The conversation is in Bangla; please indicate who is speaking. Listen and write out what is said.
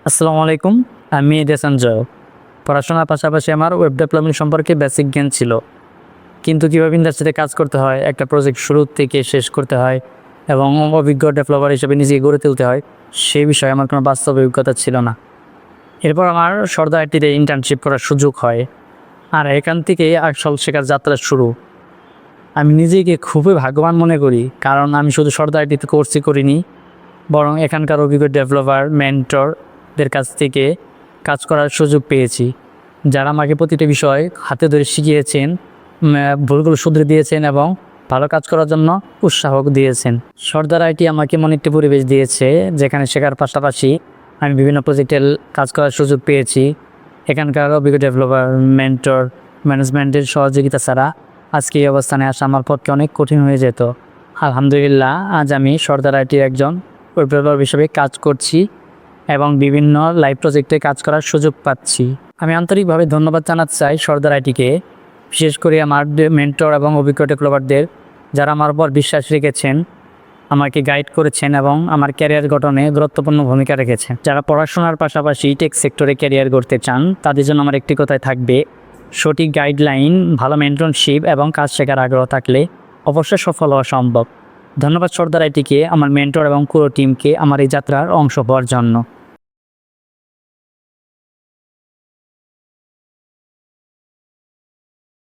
Speaker 1: আসসালামু আলাইকুম। আমি এহসান জয়। পড়াশোনার পাশাপাশি আমার ওয়েব ডেভেলপমেন্ট সম্পর্কে বেসিক জ্ঞান ছিল। কিন্তু কীভাবে ইন্ডাস্ট্রিতে কাজ করতে হয়, একটা প্রজেক্ট শুরু থেকে শেষ করতে হয় এবং অভিজ্ঞ ডেভেলপার হিসেবে নিজেকে গড়ে তুলতে হয়, সেই বিষয়ে আমার কোনো বাস্তব অভিজ্ঞতা ছিল না। এরপর আমার সরদা আইটিতে ইন্টার্নশিপ করার সুযোগ হয়। আর এখান থেকেই আসল শেখার যাত্রা শুরু। আমি নিজেকে খুবই ভাগ্যবান মনে করি, কারণ আমি শুধু সরদা আইটিতে কোর্সই করিনি, বরং এখানকার অভিজ্ঞ ডেভেলপার, মেন্টরদের কাছ থেকে কাজ করার সুযোগ পেয়েছি, যারা আমাকে প্রতিটি বিষয় হাতে ধরে শিখিয়েছেন, ভুলগুলো শুধরে দিয়েছেন এবং ভালো কাজ করার জন্য উৎসাহ দিয়েছেন। সর্দার আইটি আমাকে এমন একটি পরিবেশ দিয়েছে যেখানে শেখার পাশাপাশি আমি বিভিন্ন প্রজেক্টে কাজ করার সুযোগ পেয়েছি। এখানকার অভিজ্ঞ ডেভেলপার, মেন্টর, ম্যানেজমেন্টের সহযোগিতা ছাড়া আজকে এই অবস্থানে আসা আমার পক্ষে অনেক কঠিন হয়ে যেত। আলহামদুলিল্লাহ, আজ আমি সর্দার আইটির একজন ওয়েব ডেভেলপার হিসেবে কাজ করছি এবং বিভিন্ন লাইভ প্রজেক্টে কাজ করার সুযোগ পাচ্ছি। আমি আন্তরিকভাবে ধন্যবাদ জানাতে চাই সর্দার আইটিকে, বিশেষ করে আমার মেন্টর এবং অভিজ্ঞ ডেভেলপারদের, যারা আমার উপর বিশ্বাস রেখেছেন, আমাকে গাইড করেছেন এবং আমার ক্যারিয়ার গঠনে গুরুত্বপূর্ণ ভূমিকা রেখেছেন। যারা পড়াশোনার পাশাপাশি টেক সেক্টরে ক্যারিয়ার গড়তে চান, তাদের জন্য আমার একটি কথাই থাকবে: সঠিক গাইডলাইন, ভালো মেন্টরশিপ এবং কাজ শেখার আগ্রহ থাকলে অবশ্যই সফল হওয়া সম্ভব। ধন্যবাদ সর্দার আইটিকে, আমার মেন্টর এবং পুরো টিমকে আমার এই যাত্রার অংশ হওয়ার জন্য।